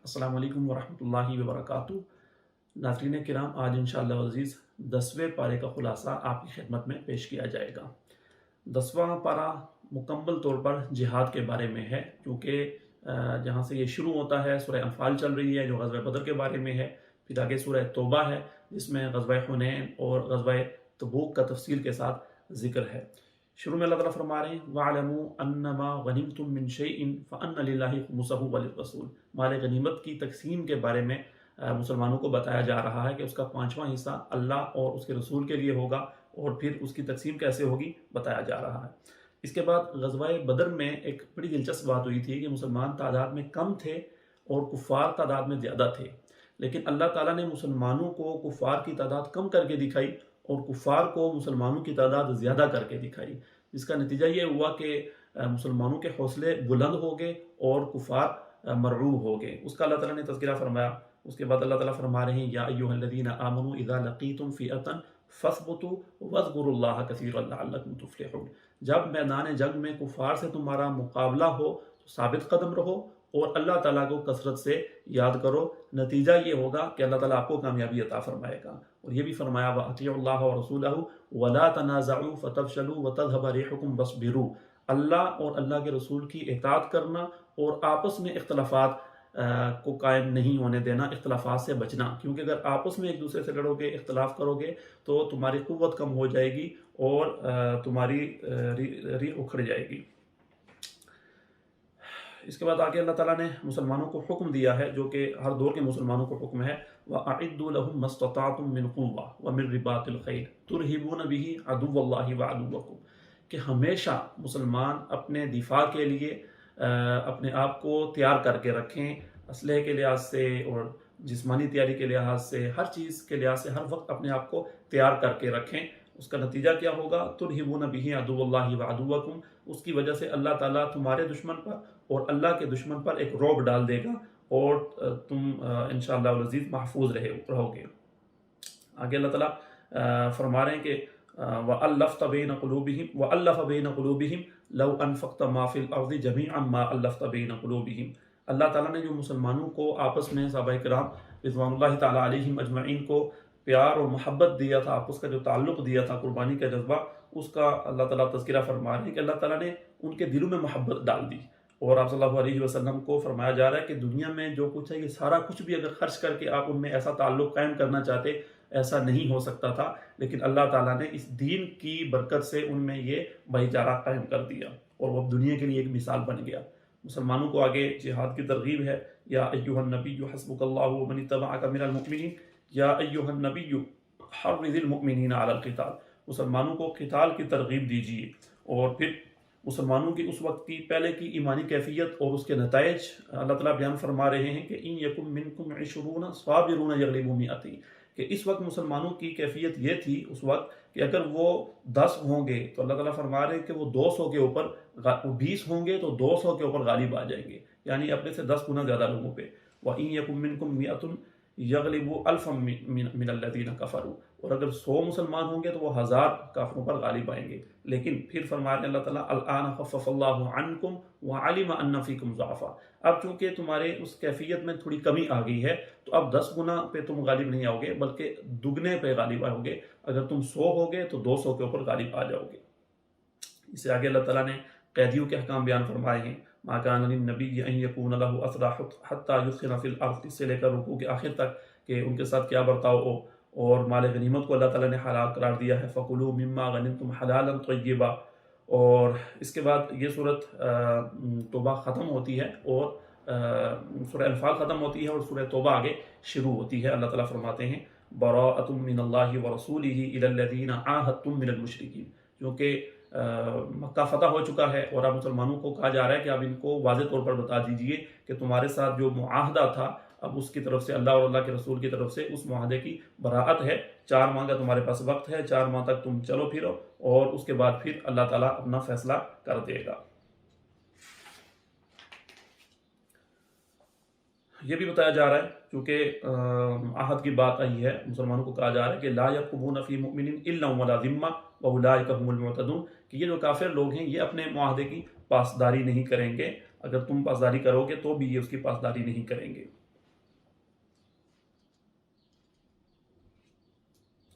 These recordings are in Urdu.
السلام علیکم ورحمۃ اللہ وبرکاتہ۔ ناظرین کرام، آج انشاءاللہ عزیز 10ویں پارے کا خلاصہ آپ کی خدمت میں پیش کیا جائے گا۔ 10واں پارہ مکمل طور پر جہاد کے بارے میں ہے، کیونکہ جہاں سے یہ شروع ہوتا ہے سورہ انفال چل رہی ہے جو غزوہ بدر کے بارے میں ہے، پھر آگے سورہ توبہ ہے جس میں غزوہ حنین اور غزوہ تبوک کا تفصیل کے ساتھ ذکر ہے۔ شروع میں اللہ تعالیٰ فرما رہے ہیں وَاعْلَمُوا أَنَّمَا غَنِمْتُم مِّن شَيْءٍ فَأَنَّ لِلَّهِ خُمُسَهُ وَلِلرَّسُولِ۔ مال غنیمت کی تقسیم کے بارے میں مسلمانوں کو بتایا جا رہا ہے کہ اس کا 5واں حصہ اللہ اور اس کے رسول کے لیے ہوگا، اور پھر اس کی تقسیم کیسے ہوگی بتایا جا رہا ہے۔ اس کے بعد غزوہ بدر میں ایک بڑی دلچسپ بات ہوئی تھی کہ مسلمان تعداد میں کم تھے اور کفار تعداد میں زیادہ تھے، لیکن اللہ تعالیٰ نے مسلمانوں کو کفار کی تعداد کم کر کے دکھائی اور کفار کو مسلمانوں کی تعداد زیادہ کر کے دکھائی، جس کا نتیجہ یہ ہوا کہ مسلمانوں کے حوصلے بلند ہو گئے اور کفار مرعوب ہو گئے۔ اس کا اللہ تعالیٰ نے تذکرہ فرمایا۔ اس کے بعد اللہ تعالیٰ فرما رہے ہیں یا ایھا الذین آمنوا اذا لقیتم فئۃ فاثبتوا واذکروا اللہ کثیرا لعلکم تفلحون۔ جب میدان جنگ میں کفار سے تمہارا مقابلہ ہو تو ثابت قدم رہو اور اللہ تعالیٰ کو کثرت سے یاد کرو، نتیجہ یہ ہوگا کہ اللہ تعالیٰ آپ کو کامیابی عطا فرمائے گا۔ اور یہ بھی فرمایا وَأَطِیعُوا اللَّهَ وَرَسُولَهُ وَلَا تَنَازَعُوا فَتَفْشَلُوا وَتَذْهَبَ رِیحُکُمْ وَاصْبِرُوا۔ اللہ اور اللہ کے رسول کی اطاعت کرنا اور آپس میں اختلافات کو قائم نہیں ہونے دینا، اختلافات سے بچنا، کیونکہ اگر آپس میں ایک دوسرے سے لڑو گے، اختلاف کرو گے تو تمہاری قوت کم ہو جائے گی اور تمہاری ریح اکھڑ جائے گی۔ اس کے بعد آگے اللہ تعالیٰ نے مسلمانوں کو حکم دیا ہے، جو کہ ہر دور کے مسلمانوں کو حکم ہے وَأَعِدُّوا لَهُم مَّا اسْتَطَعْتُم مِّن قُوَّةٍ وَمِن رِّبَاطِ الْخَيْلِ تُرْهِبُونَ بِهِ عَدُوَّ اللَّهِ وَعَدُوَّكُمْ، کہ ہمیشہ مسلمان اپنے دفاع کے لیے اپنے آپ کو تیار کر کے رکھیں، اسلحے کے لحاظ سے اور جسمانی تیاری کے لحاظ سے، ہر چیز کے لحاظ سے ہر وقت اپنے آپ کو تیار کر کے رکھیں۔ اس کا نتیجہ کیا ہوگا؟ تُرْهِبُونَ بِهِ عَدُوَّ اللَّهِ وَعَدُوَّكُمْ، اس کی وجہ سے اللہ تعالیٰ تمہارے دشمن پر اور اللہ کے دشمن پر ایک رعب ڈال دے گا اور تم انشاءاللہ العزیز محفوظ رہو گے۔ آگے اللہ تعالیٰ فرما رہے ہیں کہ وَأَلَّفْتَ بَيْنَ قُلُوبِهِمْ لَوْ أَنفَقْتَ مَا فِي الْأَرْضِ جَمِيعًا مَا أَلَّفْتَ بَيْنَ قُلُوبِهِمْ۔ اللہ تعالیٰ نے جو مسلمانوں کو آپس میں صحابہ کرام رضوان اللہ تعالیٰ علیہم اجمعین کو پیار اور محبت دیا تھا، آپس کا جو تعلق دیا تھا، قربانی کا جذبہ، اس کا اللہ تعالیٰ تذکرہ فرما رہے ہیں کہ اللہ تعالیٰ نے ان کے دلوں میں محبت ڈال دی، اور آپ صلی اللہ علیہ وسلم کو فرمایا جا رہا ہے کہ دنیا میں جو کچھ ہے یہ سارا کچھ بھی اگر خرچ کر کے آپ ان میں ایسا تعلق قائم کرنا چاہتے، ایسا نہیں ہو سکتا تھا، لیکن اللہ تعالیٰ نے اس دین کی برکت سے ان میں یہ بھائی چارہ قائم کر دیا اور وہ دنیا کے لیے ایک مثال بن گیا۔ مسلمانوں کو آگے جہاد کی ترغیب ہے یا ایھا النبی حسبک اللہ ومن اتبعک من المؤمنین یا ایھا النبی حرض المؤمنین علی القتال۔ مسلمانوں کو قتال کی ترغیب دیجیے، اور پھر مسلمانوں کی اس وقت کی پہلے کی ایمانی کیفیت اور اس کے نتائج اللہ تعالیٰ بیان فرما رہے ہیں کہ ان یکم منکم 20 صابرون یغلبوا 100، کہ اس وقت مسلمانوں کی کیفیت یہ تھی اس وقت کہ اگر وہ 10 ہوں گے تو اللہ تعالیٰ فرما رہے ہیں کہ وہ 200 کے اوپر، 20 ہوں گے تو 200 کے اوپر غالب آ جائیں گے، یعنی اپنے سے 10 گنا زیادہ لوگوں پہ۔ وَإِن يَكُن مِّنكُم 100 یغلبوا 1000 من الذین کفروا، اور اگر 100 مسلمان ہوں گے تو وہ 1000 کافروں پر غالب آئیں گے۔ لیکن پھر فرما رہے ہیں اللہ تعالیٰ الآن خفف اللہ عنکم وعلم ان فیکم ضعفا، اب چونکہ تمہارے اس کیفیت میں تھوڑی کمی آ گئی ہے تو اب 10 گنا پہ تم غالب نہیں آؤ گے بلکہ دگنے پہ غالب آؤ گے، اگر تم 100 ہوگے تو 200 کے اوپر غالب آ جاؤ گے۔ اس سے آگے اللہ تعالیٰ نے قیدیوں کے احکام بیان فرمائے ہیں، ما کان للنبی ان یکون له اسری حتی یثخن فی الارض، سے لے کر رکوع کے آخر تک کہ ان کے ساتھ کیا برتاؤ ہو، اور مال غنیمت کو اللہ تعالیٰ نے حلال قرار دیا ہے فَكُلُوا مِمَّا غَنِمْتُمْ حَلَالًا طَيِّبًا۔ اور اس کے بعد یہ صورت توبہ ختم ہوتی ہے اور سورہ انفال ختم ہوتی ہے اور سورہ توبہ آگے شروع ہوتی ہے۔ اللہ تعالیٰ فرماتے ہیں بَرَاءَةٌ مِّنَ اللَّهِ وَرَسُولِهِ إِلَى الَّذِينَ عَاهَدتُّم مِّنَ الْمُشْرِكِينَ، کیونکہ مکہ فتح ہو چکا ہے اور اب مسلمانوں کو کہا جا رہا ہے کہ اب ان کو واضح طور پر بتا دیجئے کہ تمہارے ساتھ جو معاہدہ تھا اب اس کی طرف سے، اللہ اور اللہ کے رسول کی طرف سے اس معاہدے کی براءت ہے، 4 ماہ کا تمہارے پاس وقت ہے، 4 ماہ تک تم چلو پھرو اور اس کے بعد پھر اللہ تعالیٰ اپنا فیصلہ کر دے گا۔ یہ بھی بتایا جا رہا ہے چونکہ عہد کی بات آئی ہے، مسلمانوں کو کہا جا رہا ہے کہ لا يرقبون فی مؤمن الا ولا ذمہ واولئک هم المعتدون، کہ یہ جو کافر لوگ ہیں یہ اپنے معاہدے کی پاسداری نہیں کریں گے، اگر تم پاسداری کرو گے تو بھی یہ اس کی پاسداری نہیں کریں گے۔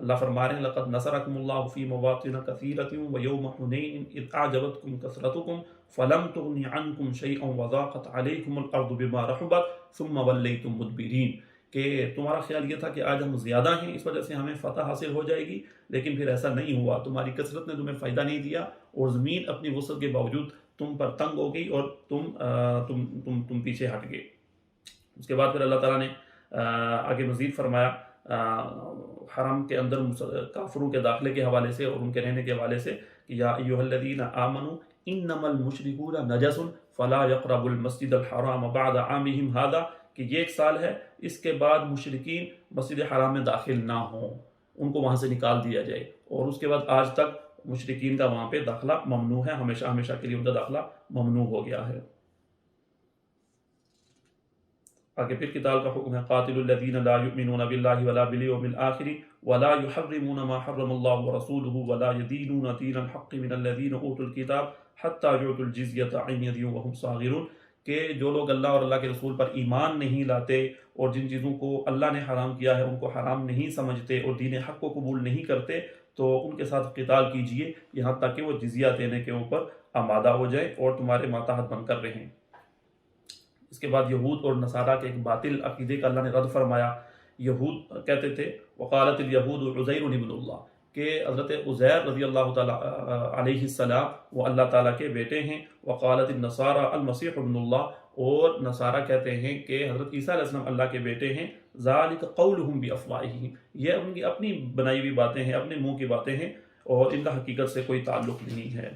اللہ فرما رہے ہیں لقد نصرکم اللہ فی مواطن کثیرۃ ویوم حنین اذ اعجبتکم کثرتکم فلم تغن عنکم شیئا وضاقت علیکم الارض بما رحبت ثم ولیتم مدبرین، کہ تمہارا خیال یہ تھا کہ آج ہم زیادہ ہیں اس وجہ سے ہمیں فتح حاصل ہو جائے گی، لیکن پھر ایسا نہیں ہوا، تمہاری کثرت نے تمہیں فائدہ نہیں دیا اور زمین اپنی وسعت کے باوجود تم پر تنگ ہو گئی اور تم پیچھے ہٹ گئے۔ اس کے بعد پھر اللہ تعالیٰ نے آگے مزید فرمایا حرم کے اندر کافروں کے داخلے کے حوالے سے اور ان کے رہنے کے حوالے سے کہ یا ایھا الذین آمنوا انما المشرکون نجس فلا یقربوا المسجد الحرام بعد عامهم ھذا، کہ یہ ایک سال ہے، اس کے بعد مشرکین مسجد حرام میں داخل نہ ہوں، ان کو وہاں سے نکال دیا جائے، اور اس کے بعد آج تک مشرکین کا وہاں پہ داخلہ ممنوع ہے، ہمیشہ ہمیشہ کے لیے ان کا داخلہ ممنوع ہو گیا ہے۔ آگے پھر قتال کا حکم ہے قاتل الذین لا یؤمنون باللہ ولا بالیوم الآخر ولا یحرمون ما حرم اللہ ورسولہ ولا یدینون دین الحق من الذین اوتوا الکتاب حتی یعطوا الجزیۃ عن ید وہم صاغرون، کہ جو لوگ اللہ اور اللہ کے رسول پر ایمان نہیں لاتے اور جن چیزوں کو اللہ نے حرام کیا ہے ان کو حرام نہیں سمجھتے اور دین حق کو قبول نہیں کرتے، تو ان کے ساتھ قتال کیجئے یہاں تک کہ وہ جزیہ دینے کے اوپر آمادہ ہو جائے اور تمہارے ماتحت بن کر رہیں۔ اس کے بعد یہود اور نصارہ کے ایک باطل عقیدے کا اللہ نے رد فرمایا۔ یہود کہتے تھے وقالت الیہود عزیر ابن اللہ، کہ حضرت عزیر رضی اللہ تعالیٰ علیہ السلام وہ اللہ تعالیٰ کے بیٹے ہیں۔ وقالت النصارى المسیح ابن اللہ، اور نصارہ کہتے ہیں کہ حضرت عیسیٰ علیہ السلام اللہ کے بیٹے ہیں۔ ذالک قولہم بافواہہم، یہ ان کی اپنی بنائی ہوئی باتیں ہیں، اپنے منہ کی باتیں ہیں اور ان کا حقیقت سے کوئی تعلق نہیں ہے۔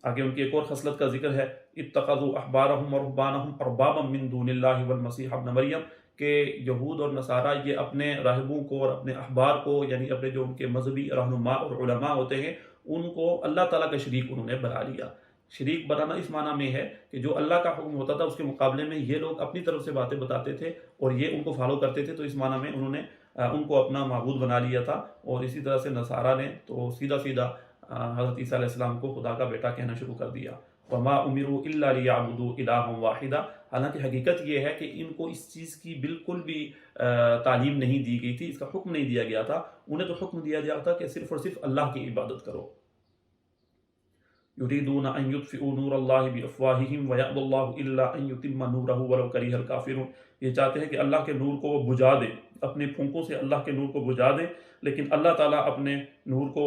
آگے ان کی ایک اور خصلت کا ذکر ہے اتخذوا احبارهم ورهبانهم اربابا من دون اللہ والمسیح ابن مریم، کہ یہود اور نصارہ یہ اپنے راہبوں کو اور اپنے احبار کو، یعنی اپنے جو ان کے مذہبی رہنما اور علماء ہوتے ہیں، ان کو اللہ تعالیٰ کا شریک انہوں نے بنا لیا۔ شریک بنانا اس معنی میں ہے کہ جو اللہ کا حکم ہوتا تھا اس کے مقابلے میں یہ لوگ اپنی طرف سے باتیں بتاتے تھے اور یہ ان کو فالو کرتے تھے، تو اس معنی میں انہوں نے ان کو اپنا معبود بنا لیا تھا۔ اور اسی طرح سے نصارہ نے تو سیدھا سیدھا حضرت عیسیٰ علیہ السلام کو خدا کا بیٹا کہنا شروع کر دیا۔ وما امروا الا ليعبدوا الها واحدا، حالانکہ حقیقت یہ ہے کہ ان کو اس چیز کی بالکل بھی تعلیم نہیں دی گئی تھی، اس کا حکم نہیں دیا گیا تھا، انہیں تو حکم دیا گیا تھا کہ صرف اور صرف اللہ کی عبادت کرو۔ یریدون ان یطفئوا نور اللہ بافواہہم ویأبی اللہ الا ان یتم نورہ ولو کرہ الکافرون، یہ چاہتے ہیں کہ اللہ کے نور کو وہ بجھا دیں، اپنے پھونکوں سے اللہ کے نور کو بجھا دیں، لیکن اللہ تعالیٰ اپنے نور کو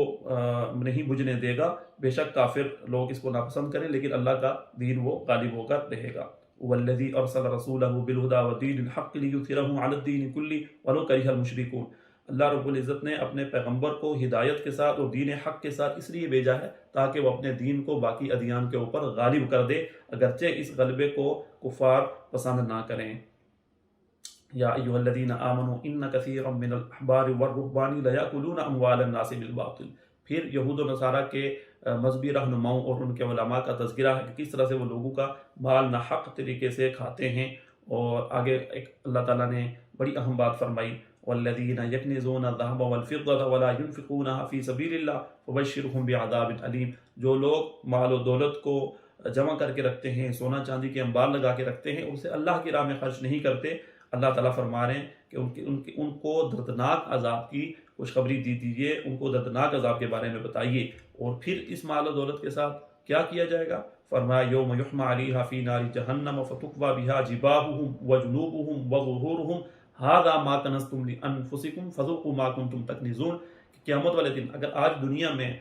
نہیں بجھنے دے گا، بے شک کافر لوگ اس کو ناپسند کریں لیکن اللہ کا دین وہ غالب ہو کر رہے گا۔ والذی ارسل رسولہ بالہدی ودین الحق لیظہرہ علی الدین کلہ ولو کرہ المشرکون، اللہ رب العزت نے اپنے پیغمبر کو ہدایت کے ساتھ اور دین حق کے ساتھ اس لیے بھیجا ہے تاکہ وہ اپنے دین کو باقی ادیان کے اوپر غالب کر دے، اگرچہ اس غلبے کو کفار پسند نہ کریں۔ یا ایھا الذین آمنوا ان کثیرا من الاحبار والرہبان لیأکلون اموال الناس بالباطل، پھر یہود و نصارہ کے مذہبی رہنماؤں اور ان کے علماء کا تذکرہ ہے کہ کس طرح سے وہ لوگوں کا مال ناحق طریقے سے کھاتے ہیں۔ اور آگے ایک اللہ تعالیٰ نے بڑی اہم بات فرمائی والذین یکنزون الذھب والفضة ولا ينفقونها فی سبیل اللہ فبشرهم بعذاب علیم، جو لوگ مال و دولت کو جمع کر کے رکھتے ہیں، سونا چاندی کے انبار لگا کے رکھتے ہیں اور اسے اللہ کی راہ میں خرچ نہیں کرتے، اللہ تعالیٰ فرما رہے ہیں کہ ان کو دردناک عذاب کی خوشخبری دی دیجیے، ان کو دردناک عذاب کے بارے میں بتائیے۔ اور پھر اس مال و دولت کے ساتھ کیا کیا جائے گا؟ فرمایا یوم یحمى علیہا فی نار جہنم فتکوی بہا جباہہم وجنوبہم وظہورہم ھذا ما کنزتم لانفسکم فذوقوا ما کنتم تکنزون، کہ قیامت والے دن اگر آج دنیا میں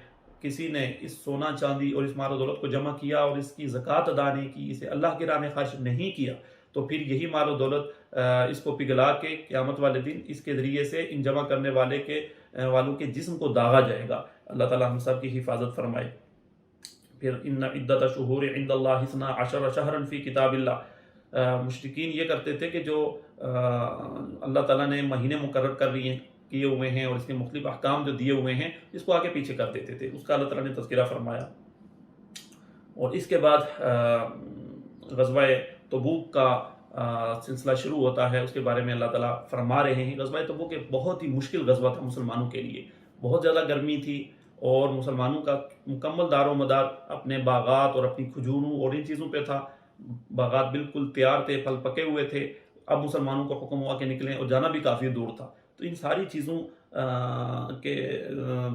کسی نے اس سونا چاندی اور اس مال و دولت کو جمع کیا اور اس کی زکوٰۃ ادا نہیں کی، اسے اللہ کی راہ میں خرچ نہیں کیا، تو پھر یہی مال و دولت اس کو پگھلا کے قیامت والے دن اس کے ذریعے سے ان جمع کرنے والوں کے جسم کو داغا جائے گا۔ اللہ تعالیٰ ہم سب کی حفاظت فرمائے۔ پھر ان عدت شہور عند اللہ 12 شہرا فی کتاب اللہ، مشرکین یہ کرتے تھے کہ جو اللہ تعالیٰ نے مہینے مقرر کیے ہوئے ہیں اور اس کے مختلف احکام جو دیے ہوئے ہیں اس کو آگے پیچھے کر دیتے تھے، اس کا اللہ تعالیٰ نے تذکرہ فرمایا۔ اور اس کے بعد غزوہ تبوک کا سلسلہ شروع ہوتا ہے، اس کے بارے میں اللہ تعالیٰ فرما رہے ہیں۔ غزوہ تبوک ایک بہت ہی مشکل غزوہ تھا مسلمانوں کے لیے، بہت زیادہ گرمی تھی اور مسلمانوں کا مکمل دار و مدار اپنے باغات اور اپنی کھجوروں اور ان چیزوں پہ تھا، باغات بالکل تیار تھے، پھل پکے ہوئے تھے، اب مسلمانوں کو حکم ہوا کہ نکلیں اور جانا بھی کافی دور تھا، تو ان ساری چیزوں کے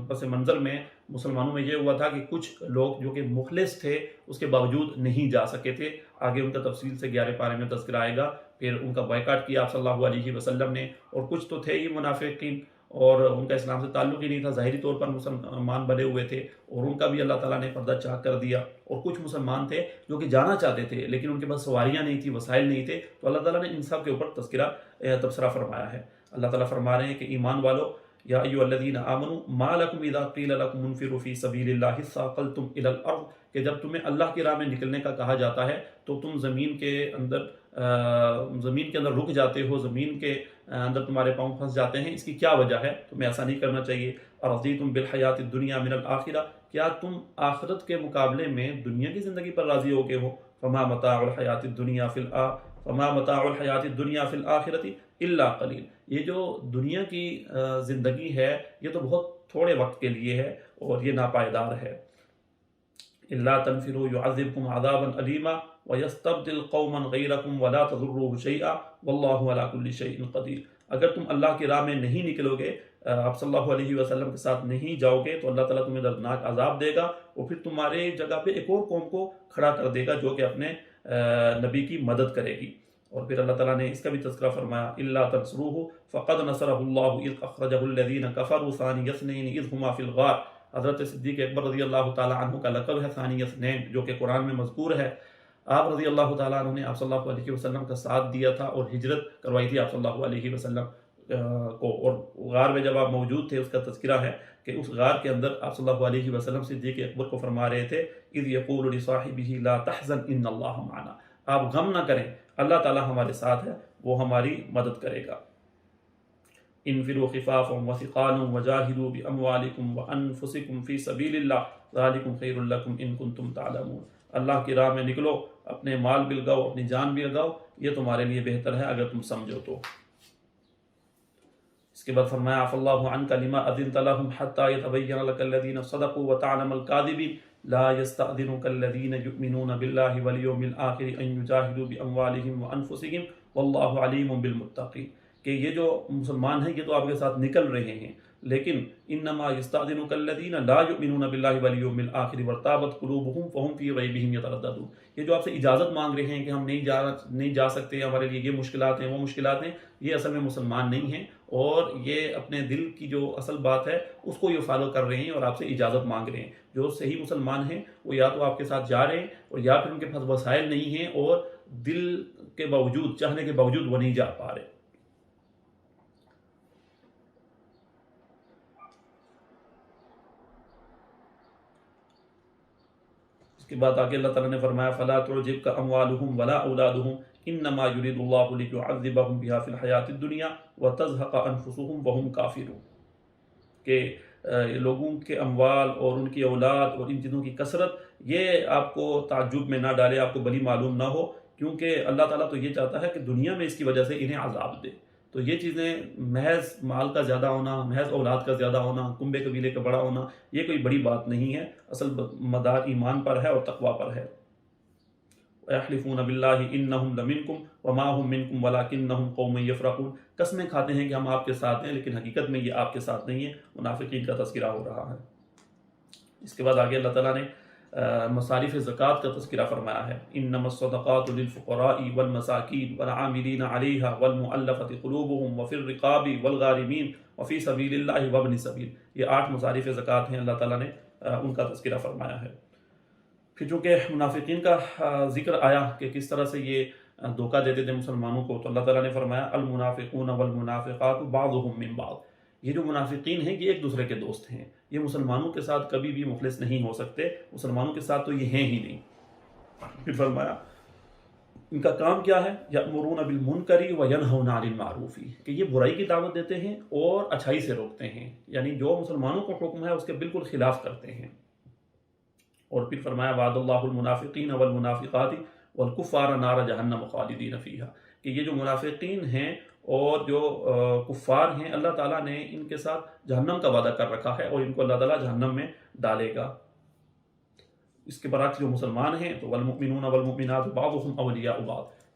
پس منظر میں مسلمانوں میں یہ ہوا تھا کہ کچھ لوگ جو کہ مخلص تھے اس کے باوجود نہیں جا سکے تھے. آگے ان کا تفصیل سے 11 پارے میں تذکرہ آئے گا. پھر ان کا بائیکاٹ کیا آپ صلی اللہ علیہ وسلم نے, اور کچھ تو تھے ہی منافقین اور ان کا اسلام سے تعلق ہی نہیں تھا, ظاہری طور پر مسلمان بنے ہوئے تھے, اور ان کا بھی اللہ تعالیٰ نے پردہ چاک کر دیا. اور کچھ مسلمان تھے جو کہ جانا چاہتے تھے لیکن ان کے پاس سواریاں نہیں تھیں, وسائل نہیں تھے, تو اللہ تعالیٰ نے ان سب کے اوپر تبصرہ فرمایا ہے. اللہ تعالیٰ فرما رہے ہیں کہ ایمان والو, یا ایھا الذین آمنوا ما لکم اذا قیل لکم انفروا فی سبیل اللہ ثاقلتم الی الارض, کہ جب تمہیں اللہ کی راہ میں نکلنے کا کہا جاتا ہے تو تم زمین کے اندر رک جاتے ہو, زمین کے اندر تمہارے پاؤں پھنس جاتے ہیں. اس کی کیا وجہ ہے؟ تمہیں ایسا نہیں کرنا چاہیے. ارضیتم بالحیات الدنیا من الآخرہ, کیا تم آخرت کے مقابلے میں دنیا کی زندگی پر راضی ہو گئے ہو؟ فما متاع الحیات الدنیا فی الآخرۃ الا قلیل, یہ جو دنیا کی زندگی ہے یہ تو بہت تھوڑے وقت کے لیے ہے اور یہ ناپائیدار ہے. الا تنفروا يعذبكم عذابا الیما ويستبدل قوما غیرکم ولا تضروه شیئا واللہ علی کل شیء قدیر. اگر تم اللہ کی راہ میں نہیں نکلو گے, آپ صلی اللہ علیہ وسلم کے ساتھ نہیں جاؤ گے, تو اللہ تعالیٰ تمہیں دردناک عذاب دے گا, اور پھر تمہارے جگہ پہ ایک اور قوم کو کھڑا کر دے گا جو کہ اپنے نبی کی مدد کرے گی. اور پھر اللہ تعالیٰ نے اس کا بھی تذکرہ فرمایا, الا تنصروه فقد نصرہ اللہ اذ اخرجہ الذین کفروا ثانی اثنین اذ ہما فی الغار. حضرت صدیق اکبر رضی اللہ تعالیٰ عنہ کا لقب ہے ثانی اثنین, جو کہ قرآن میں مذکور ہے. آپ رضی اللہ تعالیٰ عنہ نے آپ صلی اللہ علیہ وسلم کا ساتھ دیا تھا اور ہجرت کروائی تھی آپ صلی اللہ علیہ وسلم کو, اور غار میں جب آپ موجود تھے اس کا تذکرہ ہے کہ اس غار کے اندر آپ صلی اللہ علیہ وسلم صدیق اکبر کو فرما رہے تھے, اذ یقول لصاحبہ لا تحزن ان اللہ معنا, آپ غم نہ کریں, اللہ تعالیٰ ہمارے ساتھ ہے, وہ ہماری مدد کرے گا. انفروا خفافا وثقالا وجاہدوا باموالکم وانفسکم فی سبیل اللہ ذالکم خیر لکم ان کنتم تعلمون. اللہ کی راہ میں نکلو, اپنے مال بھی لگاؤ, اپنی جان بھی لگاؤ, یہ تمہارے لیے بہتر ہے اگر تم سمجھو تو. اس کے بعد فرمایا عفا اللہ عنک لما اذنت لهم حتى يتبين لك الذين صدقوا وتعلم الكاذبين لا يستأذنك الذين يؤمنون بالله واليوم الآخر ان يجاهدوا باموالهم وانفسهم والله عليم بالمتقين. کہ یہ جو مسلمان ہیں یہ تو آپ کے ساتھ نکل رہے ہیں, لیکن انما یستأذنک الذین لا یؤمنون باللہ والیوم الآخر وارتابت قلوبہم فہم فی ریبہم یترددون. یہ جو آپ سے اجازت مانگ رہے ہیں کہ ہم نہیں جا سکتے, ہمارے لیے یہ مشکلات ہیں وہ مشکلات ہیں, یہ اصل میں مسلمان نہیں ہیں, اور یہ اپنے دل کی جو اصل بات ہے اس کو یہ فالو کر رہے ہیں اور آپ سے اجازت مانگ رہے ہیں. جو صحیح مسلمان ہیں وہ یا تو آپ کے ساتھ جا رہے ہیں, اور یا پھر ان کے پاس وسائل نہیں ہیں اور دل کے باوجود, چاہنے کے باوجود وہ نہیں جا پا رہے. کے بعد آگے اللہ تعالیٰ نے فرمایا فلا تعجبک اموالہم ولا اولادہم انما یرید اللہ لیعذبہم بہا فی الحیات الدنیا وتزہق انفسہم وہم کافرون. کہ لوگوں کے اموال اور ان کی اولاد اور ان چیزوں کی کثرت یہ آپ کو تعجب میں نہ ڈالے, آپ کو بلی معلوم نہ ہو, کیونکہ اللہ تعالیٰ تو یہ چاہتا ہے کہ دنیا میں اس کی وجہ سے انہیں عذاب دے. تو یہ چیزیں محض مال کا زیادہ ہونا, محض اولاد کا زیادہ ہونا, کنبے قبیلے کا بڑا ہونا, یہ کوئی بڑی بات نہیں ہے. اصل مدار ایمان پر ہے اور تقوی پر ہے. وَيَحْلِفُونَ بِاللَّهِ إِنَّهُمْ لَمِنْكُمْ وَمَا هُمْ مِنْكُمْ وَلَكِنَّهُمْ قَوْمٌ يَفْرَقُونَ. قسمیں کھاتے ہیں کہ ہم آپ کے ساتھ ہیں لیکن حقیقت میں یہ آپ کے ساتھ نہیں ہے. منافقین کا تذکرہ ہو رہا ہے. اس کے بعد آگے اللہ تعالیٰ نے مصارف زکوٰۃ کا تذکرہ فرمایا ہے. انما الصدقات للفقراء والمساکین والعاملین علیہا والمؤلفۃ قلوبہم وفی الرقاب والغارمین وفی سبیل اللہ وابن السبیل. یہ 8 مصارف زکوٰۃ ہیں, اللہ تعالیٰ نے ان کا تذکرہ فرمایا ہے. پھر چونکہ منافقین کا ذکر آیا کہ کس طرح سے یہ دھوکہ دیتے تھے مسلمانوں کو, تو اللہ تعالیٰ نے فرمایا المنافقون والمنافقات بعضهم من بعض. یہ جو منافقین ہیں یہ ایک دوسرے کے دوست ہیں, یہ مسلمانوں کے ساتھ کبھی بھی مخلص نہیں ہو سکتے, مسلمانوں کے ساتھ تو یہ ہیں ہی نہیں. پھر فرمایا ان کا کام کیا ہے, یأمرون بالمنکر وینہون عن المعروف, کہ یہ برائی کی دعوت دیتے ہیں اور اچھائی سے روکتے ہیں, یعنی جو مسلمانوں کو حکم ہے اس کے بالکل خلاف کرتے ہیں. اور پھر فرمایا وعد اللہ المنافقین والمنافقات والکفار نار جہنم خالدین فیہا, کہ یہ جو منافقین ہیں اور جو کفار ہیں اللہ تعالیٰ نے ان کے ساتھ جہنم کا وعدہ کر رکھا ہے اور ان کو اللہ تعالیٰ جہنم میں ڈالے گا. اس کے برعکس جو مسلمان ہیں تو والمؤمنون والمؤمنات بعضهم اولیاء بعض,